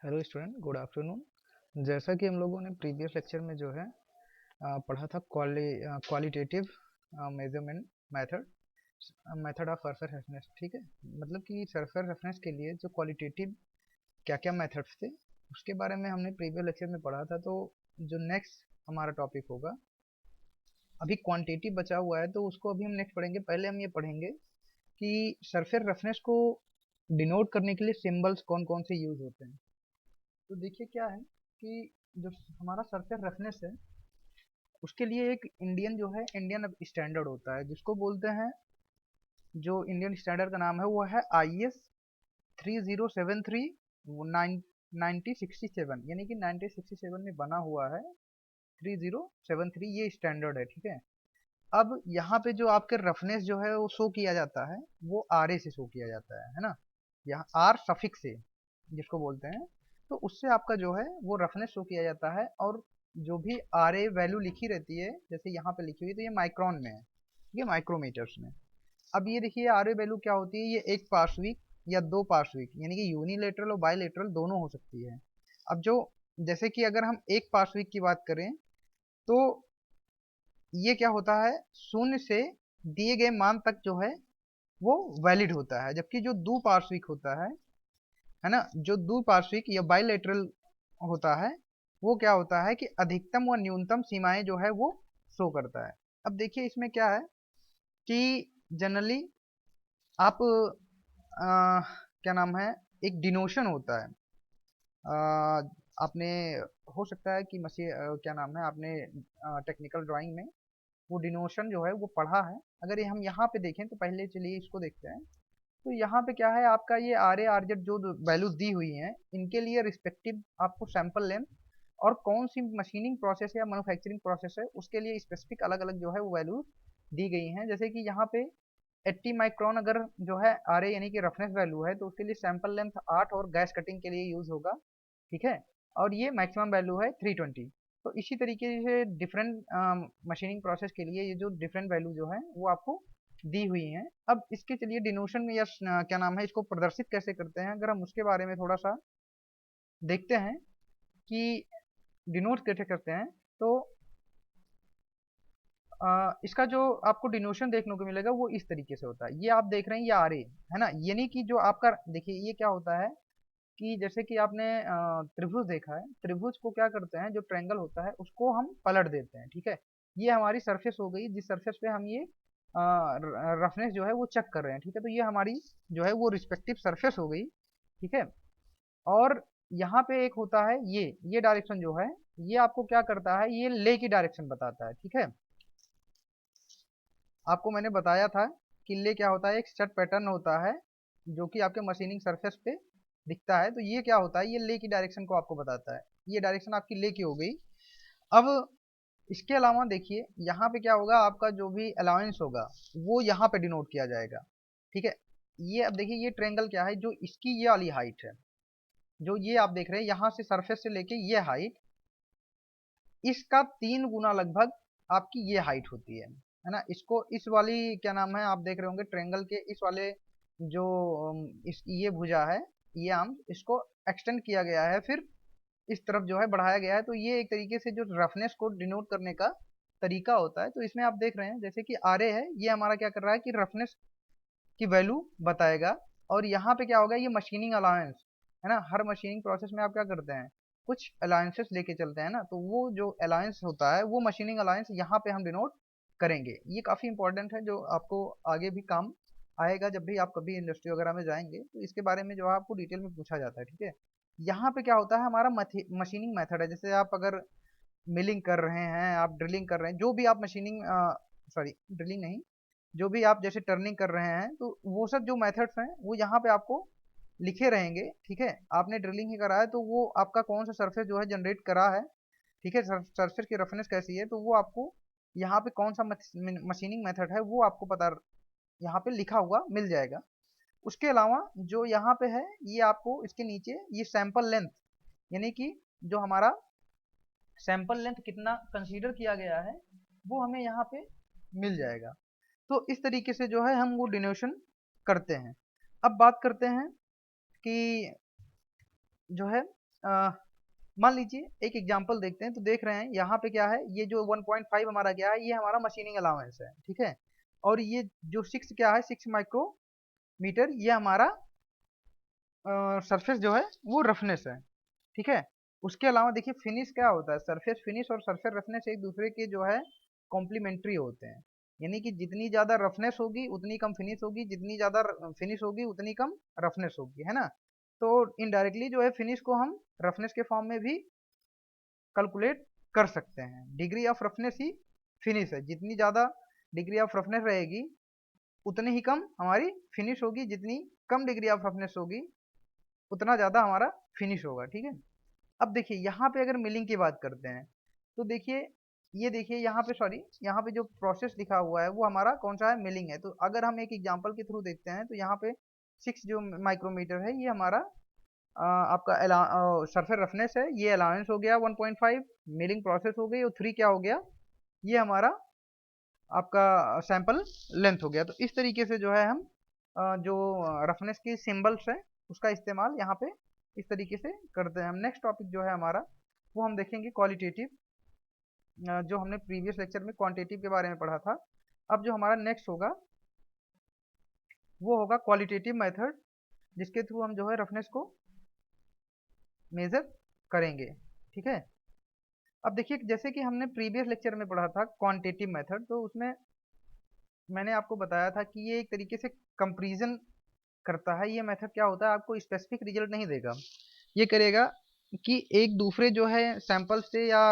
Hello student, good afternoon. जैसा कि हम लोगों ने प्रीवियस लेक्चर में जो है पढ़ा था qualitative measurement method method of surface roughness. ठीक है, मतलब कि सरफेस रफनेस के लिए जो क्वालिटेटिव क्या क्या मेथड्स थे उसके बारे में हमने प्रीवियस लेक्चर में पढ़ा था। तो जो नेक्स्ट हमारा टॉपिक होगा, अभी क्वांटिटी बचा हुआ है तो उसको अभी हम नेक्स्ट पढ़ेंगे। पहले हम ये पढ़ेंगे कि सरफेस रफनेस को डिनोट करने के लिए सिंबल्स कौन कौन से यूज होते हैं। तो देखिए क्या है कि जो हमारा सरफेस रफनेस है उसके लिए एक इंडियन जो है इंडियन स्टैंडर्ड होता है जिसको बोलते हैं, जो इंडियन स्टैंडर्ड का नाम है वो है IS 3073 1967, यानी कि 1967 में बना हुआ है। 3073 ये स्टैंडर्ड है। ठीक है, अब यहाँ पे जो आपके रफनेस जो है वो शो किया जाता है वो RA से शो किया जाता है ना। यहाँ R सफिक्स से जिसको बोलते हैं, तो उससे आपका जो है वो रफनेस शो किया जाता है। और जो भी RA वैल्यू लिखी रहती है, जैसे यहाँ पे लिखी हुई तो ये माइक्रोन में है, ये माइक्रोमीटर्स में। अब ये देखिए RA वैल्यू क्या होती है, ये एक पार्श्विक या दो पार्श्विक यानी कि यूनिलेटरल और बायलेटरल दोनों हो सकती है। अब जो जैसे कि अगर हम एक पार्श्विक की बात करें तो ये क्या होता है, शून्य से दिए गए मान तक जो है वो वैलिड होता है। जबकि जो द्विपार्श्विक होता है ना, जो द्विपार्श्विक या बाइलेटरल होता है वो क्या होता है कि अधिकतम व न्यूनतम सीमाएं जो है वो शो करता है। अब देखिए इसमें क्या है कि जनरली आप क्या नाम है, एक डिनोशन होता है। आपने हो सकता है कि क्या नाम है, आपने टेक्निकल ड्राइंग में वो डिनोशन जो है वो पढ़ा है। अगर ये हम यहाँ पे देखें तो पहले चलिए इसको देखते हैं। तो यहाँ पे क्या है, आपका ये RA RZ जो वैल्यूज दी हुई हैं इनके लिए रिस्पेक्टिव आपको सैंपल लेंथ और कौन सी मशीनिंग प्रोसेस है या मैन्युफैक्चरिंग प्रोसेस है उसके लिए स्पेसिफिक अलग अलग जो है वो वैल्यूज दी गई हैं। जैसे कि यहाँ पे 80 माइक्रोन अगर जो है RA यानी कि रफनेस वैल्यू है तो उसके लिए सैंपल लेंथ 8 और गैस कटिंग के लिए यूज होगा। ठीक है, और ये मैक्सिमम वैल्यू है 320। तो इसी तरीके से डिफरेंट मशीनिंग प्रोसेस के लिए ये जो डिफरेंट वैल्यू जो है वो आपको दी हुई हैं। अब इसके चलिए डिनोशन में या क्या नाम है, इसको प्रदर्शित कैसे करते हैं अगर हम उसके बारे में थोड़ा सा देखते हैं कि डिनोट कैसे करते हैं। तो इसका जो आपको डिनोशन देखने को मिलेगा वो इस तरीके से होता है। ये आप देख रहे हैं ये RA है ना, यानी कि जो आपका देखिए ये क्या होता है कि जैसे कि आपने त्रिभुज देखा है, त्रिभुज को क्या करते हैं, जो ट्रायंगल होता है उसको हम पलट देते हैं। ठीक है, ये हमारी सरफेस हो गई जिस सरफेस पे हम ये रफनेस जो है वो चेक कर रहे हैं। ठीक है, तो ये हमारी जो है वो रिस्पेक्टिव सरफेस हो गई। ठीक है, और यहाँ पे एक होता है ये डायरेक्शन जो है ये आपको क्या करता है, ये ले की डायरेक्शन बताता है। ठीक है, आपको मैंने बताया था कि ले क्या होता है, एक सेट पैटर्न होता है जो कि आपके मशीनिंग सरफेस पे दिखता है। तो ये क्या होता है, ये ले की डायरेक्शन को आपको बताता है। ये डायरेक्शन आपकी ले की हो गई। अब इसके अलावा देखिए यहाँ पे क्या होगा, आपका जो भी अलाउंस होगा वो यहाँ पे डिनोट किया जाएगा। ठीक है, ये अब देखिए ये ट्रायंगल क्या है, जो इसकी ये वाली हाइट है, जो ये आप देख रहे हैं यहाँ से सरफेस से लेके ये हाइट, इसका 3 गुना लगभग आपकी ये हाइट होती है ना। इसको इस वाली क्या नाम है, आप देख रहे होंगे ट्रायंगल के इस वाले जो इस ये भुजा है, ये आर्म, इसको एक्सटेंड किया गया है, फिर इस तरफ जो है बढ़ाया गया है। तो ये एक तरीके से जो रफनेस को डिनोट करने का तरीका होता है। तो इसमें आप देख रहे हैं जैसे कि RA है, ये हमारा क्या कर रहा है कि रफनेस की वैल्यू बताएगा। और यहाँ पे क्या होगा, ये मशीनिंग अलाउंस है ना। हर मशीनिंग प्रोसेस में आप क्या करते हैं, कुछ अलाउंसेस लेके चलते हैं ना, तो वो जो अलाउंस होता है वो मशीनिंग अलाउंस यहाँ पे हम डिनोट करेंगे। ये काफ़ी इंपॉर्टेंट है, जो आपको आगे भी काम आएगा जब भी आप कभी इंडस्ट्री वगैरह में जाएंगे तो इसके बारे में जो है आपको डिटेल में पूछा जाता है। ठीक है, यहाँ पे क्या होता है, हमारा मशीनिंग मेथड है। जैसे आप अगर मिलिंग कर रहे हैं, आप ड्रिलिंग कर रहे हैं, जो भी आप मशीनिंग सॉरी ड्रिलिंग नहीं, जो भी आप जैसे टर्निंग कर रहे हैं तो वो सब जो मेथड्स हैं वो यहाँ पे आपको लिखे रहेंगे। ठीक है, आपने ड्रिलिंग ही करा है तो वो आपका कौन सा सरफेस जो है जनरेट करा है, ठीक है, सरफेस की रफनेस कैसी है, तो वो आपको यहाँ पे कौन सा मशीनिंग मेथड है वो आपको पता यहाँ पे लिखा हुआ मिल जाएगा। उसके अलावा जो यहाँ पे है, ये आपको इसके नीचे ये सैंपल लेंथ, यानी कि जो हमारा सैंपल लेंथ कितना कंसीडर किया गया है वो हमें यहाँ पे मिल जाएगा। तो इस तरीके से जो है हम वो डिनोशन करते हैं। अब बात करते हैं कि जो है मान लीजिए एक एग्जांपल देखते हैं, तो देख रहे हैं यहाँ पे क्या है, ये जो 1.5 हमारा क्या है, ये हमारा मशीनिंग अलाउंस है, ठीक है। और ये जो 6 क्या है, 6 माइक्रोमीटर, ये हमारा सरफेस जो है वो रफनेस है, ठीक है। उसके अलावा देखिए फिनिश क्या होता है, सरफेस फिनिश और सरफेस रफनेस एक दूसरे के जो है कॉम्प्लीमेंट्री होते हैं। यानी कि जितनी ज्यादा रफनेस होगी उतनी कम फिनिश होगी, जितनी ज्यादा फिनिश होगी उतनी कम रफनेस होगी, है ना। तो इनडायरेक्टली जो है फिनिश को हम रफनेस के फॉर्म में भी कैलकुलेट कर सकते हैं। Degree of roughness he finish है, जितनी ज़्यादा डिग्री ऑफ रफनेस रहेगी उतनी ही कम हमारी फिनिश होगी, जितनी कम डिग्री ऑफ रफनेस होगी उतना ज़्यादा हमारा फिनिश होगा, ठीक है। अब देखिए यहाँ पे अगर मिलिंग की बात करते हैं, तो देखिए ये देखिए यहाँ पे, सॉरी, यहाँ पे जो प्रोसेस लिखा हुआ है वो हमारा कौन सा है, मिलिंग है। तो अगर हम एक एग्जांपल के थ्रू देखते हैं, तो यहाँ पे 6 जो माइक्रोमीटर है, ये हमारा आपका सरफेस रफनेस है, ये अलाउंस हो गया 1.5, मिलिंग प्रोसेस हो गई, और 3 क्या हो गया, ये हमारा आपका सैंपल लेंथ हो गया। तो इस तरीके से जो है हम जो रफनेस की सिंबल्स है उसका इस्तेमाल यहाँ पे इस तरीके से करते हैं हम। नेक्स्ट टॉपिक जो है हमारा, वो हम देखेंगे क्वालिटेटिव। जो हमने प्रीवियस लेक्चर में क्वांटिटेटिव के बारे में पढ़ा था, अब जो हमारा नेक्स्ट होगा वो होगा क्वालिटेटिव मेथड, जिसके थ्रू हम जो है रफनेस को मेजर करेंगे, ठीक है। अब देखिए जैसे कि हमने प्रीवियस लेक्चर में पढ़ा था क्वांटिटेटिव मेथड, तो उसमें मैंने आपको बताया था कि ये एक तरीके से कंपैरिजन करता है। ये मेथड क्या होता है, आपको स्पेसिफिक रिजल्ट नहीं देगा, ये करेगा कि एक दूसरे जो है सैंपल से या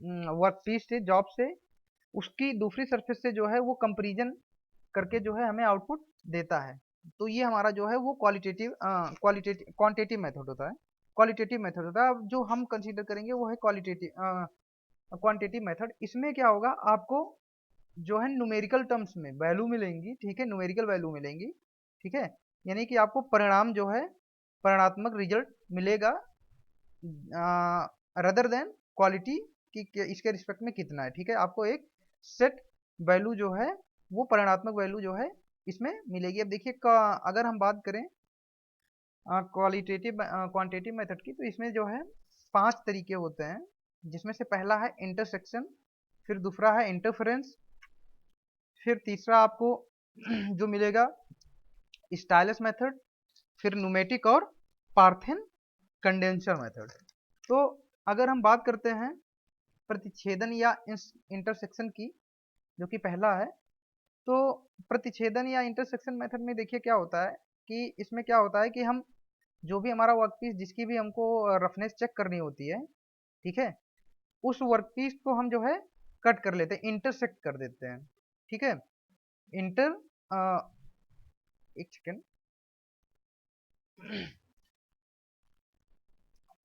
वर्क पीस से, जॉब से, उसकी दूसरी सरफेस से जो है वो कंपैरिजन करके जो है हमें आउटपुट देता है। तो ये हमारा जो है वो क्वालिटेटिव क्वांटिटेटिव मेथड होता है, क्वालिटेटिव मेथड होता है। अब जो हम कंसीडर करेंगे वो है क्वालिटेटिव क्वांटिटेटिव मेथड। इसमें क्या होगा, आपको जो है न्यूमेरिकल टर्म्स में वैल्यू मिलेंगी, ठीक है, न्यूमेरिकल वैल्यू मिलेंगी, ठीक है। यानी कि आपको परिणाम जो है, परिणात्मक रिजल्ट मिलेगा रदर देन क्वालिटी की इसके रिस्पेक्ट में कितना है, ठीक है। आपको एक सेट वैल्यू जो है वो परिणात्मक वैल्यू जो है इसमें मिलेगी। अब देखिए अगर हम बात करें क्वालिटेटिव क्वांटिटेटिव मेथड की, तो इसमें जो है 5 तरीके होते हैं, जिसमें से पहला है इंटरसेक्शन, फिर दूसरा है इंटरफेरेंस, फिर तीसरा आपको जो मिलेगा स्टाइलस मेथड, फिर न्यूमेटिक और पार्थेन कंडेंसर मेथड। तो अगर हम बात करते हैं प्रतिच्छेदन या इंटरसेक्शन की, जो कि पहला है, तो प्रतिच्छेदन या इंटरसेक्शन मेथड में देखिए क्या होता है कि इसमें क्या होता है कि हम जो भी हमारा वर्कपीस, जिसकी भी हमको रफनेस चेक करनी होती है, ठीक है, उस वर्कपीस को हम जो है कट कर लेते हैं, इंटरसेक्ट कर देते हैं, ठीक है। इंटर एक सेकेंड,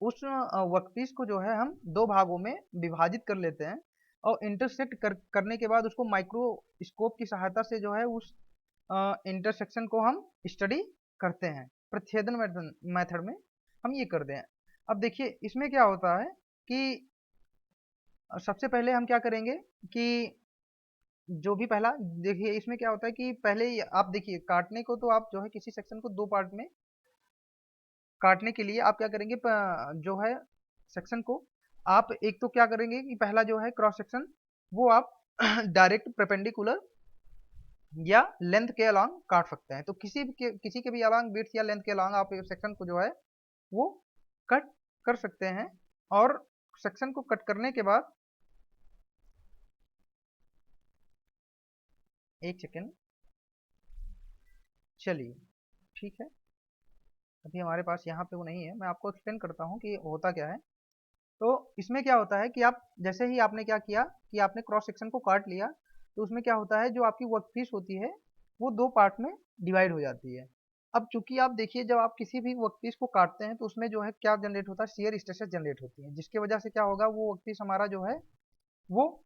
उस वर्कपीस को जो है हम दो भागों में विभाजित कर लेते हैं, और इंटरसेक्ट करने के बाद उसको माइक्रोस्कोप की सहायता से जो है उस इंटरसेक्शन को हम स्टडी करते हैं। प्रतिच्छेदन मेथड में हम ये करते हैं। अब देखिए इसमें क्या होता है कि सबसे पहले हम क्या करेंगे कि जो भी पहला देखिए इसमें क्या होता है कि पहले आप देखिए काटने को, तो आप जो है किसी सेक्शन को दो पार्ट में काटने के लिए आप क्या करेंगे, जो है सेक्शन को आप एक तो क्या करेंगे कि पहला जो है क्रॉस सेक्शन वो आप डायरेक्ट परपेंडिकुलर या लेंथ के अलॉन्ग काट सकते हैं। तो किसी के भी अलॉन्ग विड्थ या लेंथ के अलॉन्ग आप सेक्शन को जो है वो कट कर सकते हैं। और सेक्शन को कट करने के बाद एक सेकेंड, चलिए ठीक है, अभी हमारे पास यहाँ पे वो नहीं है, मैं आपको एक्सप्लेन करता हूँ कि होता क्या है। तो इसमें क्या होता है कि आप जैसे ही आपने क्या किया कि आपने क्रॉस सेक्शन को काट लिया, तो उसमें क्या होता है, जो आपकी वर्कपीस होती है वो दो पार्ट में डिवाइड हो जाती है। अब चूंकि आप देखिए जब आप किसी भी वर्कपीस को काटते हैं तो उसमें जो है क्या जनरेट होता है, शियर स्ट्रेसेस जनरेट होती है, जिसकी वजह से क्या होगा, वो वर्कपीस हमारा जो है वो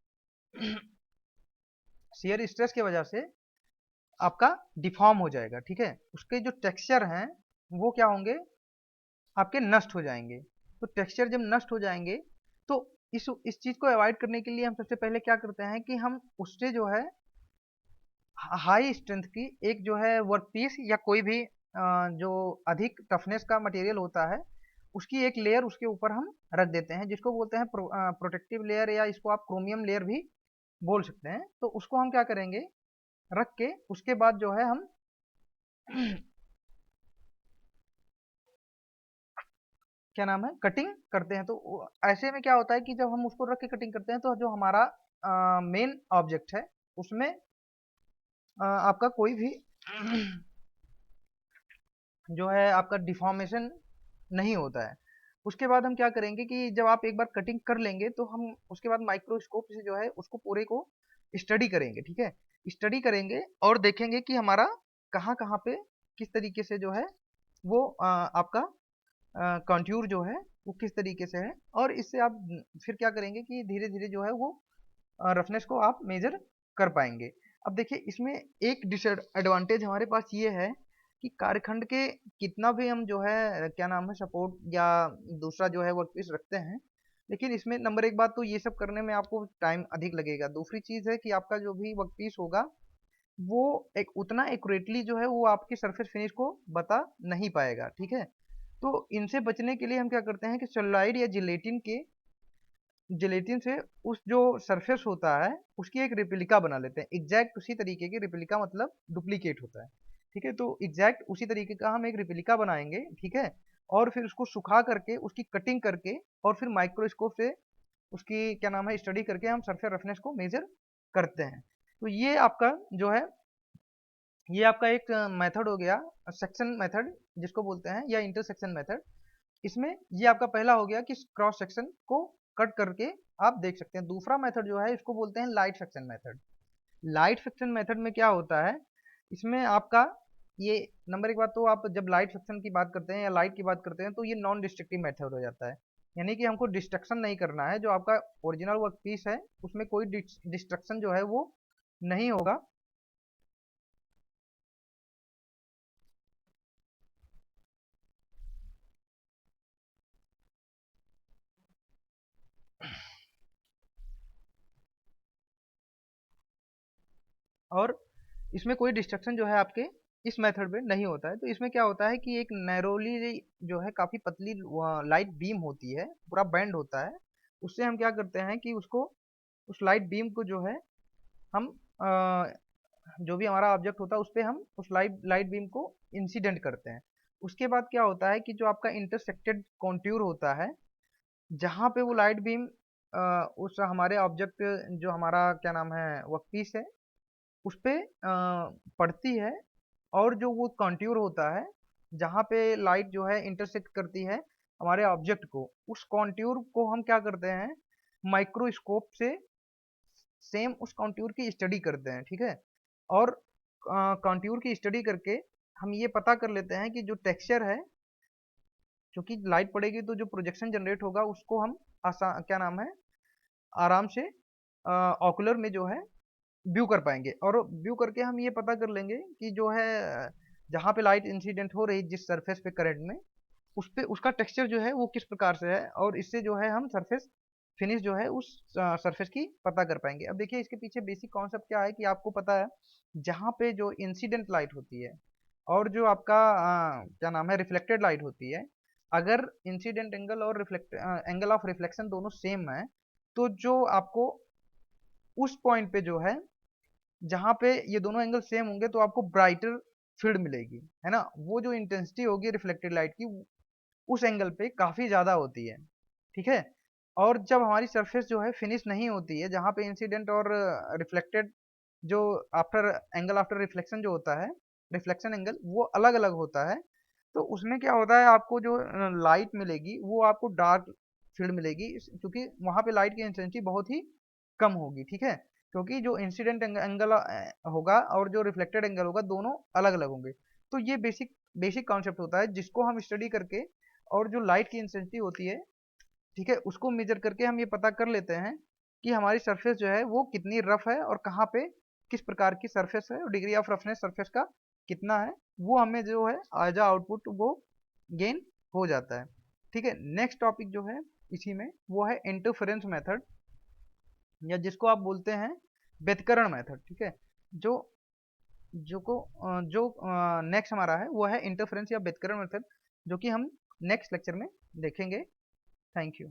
शियर स्ट्रेस की वजह से आपका डिफॉर्म हो जाएगा, ठीक है। उसके जो टेक्सचर हैं वो क्या होंगे, आपके नष्ट हो जाएंगे। तो टेक्सचर जब नष्ट हो जाएंगे, तो इस चीज को अवॉइड करने के लिए हम सबसे पहले क्या करते हैं कि हम उससे जो है हाई स्ट्रेंथ की एक जो है वर्कपीस या कोई भी जो अधिक टफनेस का मटेरियल होता है उसकी एक लेयर उसके ऊपर हम रख देते हैं, जिसको बोलते हैं प्रोटेक्टिव लेयर, या इसको आप क्रोमियम लेयर भी बोल सकते हैं। तो उसको हम क्या करेंगे, रख के उसके बाद जो है हम क्या नाम है, कटिंग करते हैं। तो ऐसे में क्या होता है कि जब हम उसको रख के कटिंग करते हैं तो जो हमारा मेन ऑब्जेक्ट है उसमें आपका कोई भी जो है आपका डिफॉर्मेशन नहीं होता है। उसके बाद हम क्या करेंगे कि जब आप एक बार कटिंग कर लेंगे तो हम उसके बाद माइक्रोस्कोप से जो है उसको पूरे को स्टडी करेंगे, ठीक है। स्टडी करेंगे और देखेंगे कि हमारा कहाँ कहाँ पे किस तरीके से जो है वो आपका कंटूर जो है वो किस तरीके से है, और इससे आप फिर क्या करेंगे कि धीरे धीरे जो है वो रफनेस को आप मेजर कर पाएंगे। अब देखिए इसमें एक डिसएडवांटेज हमारे पास ये है कि कार्यखंड के कितना भी हम जो है क्या नाम है सपोर्ट या दूसरा जो है वर्कपीस रखते हैं, लेकिन इसमें नंबर एक बात तो ये सब करने में आपको टाइम अधिक लगेगा। दूसरी चीज है कि आपका जो भी वर्कपीस होगा वो एक उतना एक्यूरेटली जो है वो आपकी सरफेस फिनिश को बता नहीं पाएगा, ठीक है। तो इनसे बचने के लिए हम क्या करते हैं कि सेलुलाइड या जिलेटिन से उस जो सरफेस होता है उसकी एक रिप्लिका बना लेते हैं, एग्जैक्ट उसी तरीके की रिप्लिका, मतलब डुप्लीकेट होता है, ठीक है। तो एग्जैक्ट उसी तरीके का हम एक रिप्लिका बनाएंगे, ठीक है। और फिर उसको सुखा करके उसकी कटिंग करके और फिर माइक्रोस्कोप से उसकी क्या नाम है स्टडी करके हम सरफेस रफनेस को मेजर करते हैं। तो ये आपका जो है ये आपका एक मेथड हो गया, सेक्शन मेथड जिसको बोलते हैं, या इंटरसेक्शन मेथड। इसमें ये आपका पहला हो गया कि क्रॉस सेक्शन को कट करके आप देख सकते हैं। दूसरा मेथड जो है इसको बोलते हैं light section method. Light section method में क्या होता है, इसमें आपका ये नंबर एक बात तो आप जब लाइट सेक्शन की बात करते हैं या लाइट की बात करते हैं तो ये नॉन डिस्ट्रक्टिव मेथड हो जाता है, यानी कि हमको डिस्ट्रक्शन नहीं करना है। जो आपका ओरिजिनल वर्क पीस है उसमें कोई डिस्ट्रक्शन जो है वो नहीं होगा। और इसमें कोई डिस्ट्रक्शन जो है आपके इस मेथड में नहीं होता है। तो इसमें क्या होता है कि एक नैरोली जो है काफ़ी पतली लाइट बीम होती है, पूरा बैंड होता है। उससे हम क्या करते हैं कि उसको उस लाइट बीम को जो है हम जो भी हमारा ऑब्जेक्ट होता है उस पे हम उस लाइट लाइट बीम को इंसिडेंट करते हैं। उसके बाद क्या होता है कि जो आपका इंटरसेक्टेड कॉन्ट्यूर होता है जहाँ पे वो लाइट बीम उस हमारे ऑब्जेक्ट जो हमारा क्या नाम है वर्कपीस है उस पे पड़ती है, और जो वो कॉन्ट्यूर होता है जहाँ पे लाइट जो है इंटरसेक्ट करती है हमारे ऑब्जेक्ट को, उस कॉन्ट्यूर को हम क्या करते हैं माइक्रोस्कोप से सेम उस कॉन्ट्यूर की स्टडी करते हैं, ठीक है। और कॉन्ट्यूर की स्टडी करके हम ये पता कर लेते हैं कि जो टेक्सचर है, क्योंकि लाइट पड़ेगी तो जो प्रोजेक्शन जनरेट होगा उसको हम आसान क्या नाम है आराम से ऑकुलर में जो है व्यू कर पाएंगे। और व्यू करके हम ये पता कर लेंगे कि जो है जहाँ पे लाइट इंसिडेंट हो रही जिस सरफेस पे करंट में उस पे उसका टेक्सचर जो है वो किस प्रकार से है, और इससे जो है हम सरफेस फिनिश जो है उस सरफेस की पता कर पाएंगे। अब देखिए इसके पीछे बेसिक कॉन्सेप्ट क्या है कि आपको पता है जहाँ पे जो इंसिडेंट लाइट होती है और जो आपका क्या नाम है रिफ्लेक्टेड लाइट होती है, अगर इंसिडेंट एंगल और रिफ्लेक्ट एंगल ऑफ रिफ्लेक्शन दोनों सेम है तो जो आपको उस पॉइंट पे जो है जहाँ पे ये दोनों एंगल सेम होंगे तो आपको ब्राइटर फील्ड मिलेगी, है ना। वो जो इंटेंसिटी होगी रिफ्लेक्टेड लाइट की उस एंगल पे काफी ज्यादा होती है, ठीक है। और जब हमारी सरफेस जो है फिनिश नहीं होती है जहाँ पे इंसिडेंट और रिफ्लेक्टेड जो आफ्टर एंगल आफ्टर रिफ्लेक्शन जो होता है रिफ्लेक्शन एंगल वो अलग अलग होता है, तो उसमें क्या होता है आपको जो लाइट मिलेगी वो आपको डार्क फील्ड मिलेगी, क्योंकि वहां पे लाइट की इंटेंसिटी बहुत ही कम होगी, ठीक है। क्योंकि जो इंसिडेंट एंगल होगा और जो रिफ्लेक्टेड एंगल होगा दोनों अलग अलग होंगे। तो ये बेसिक बेसिक कॉन्सेप्ट होता है जिसको हम स्टडी करके और जो लाइट की इंटेंसिटी होती है, ठीक है, उसको मेजर करके हम ये पता कर लेते हैं कि हमारी सरफेस जो है वो कितनी रफ है और कहाँ पे किस प्रकार की सरफेस है, और डिग्री ऑफ रफनेस सरफेस का कितना है, वो हमें जो है एज अ आउटपुट वो गेन हो जाता है, ठीक है। नेक्स्ट टॉपिक जो है इसी में वो है इंटरफेरेंस मेथड, या जिसको आप बोलते हैं व्यतिकरण मेथड, ठीक है। जो जो नेक्स्ट हमारा है वो है इंटरफेरेंस या व्यतिकरण मेथड, जो कि हम नेक्स्ट लेक्चर में देखेंगे। Thank you.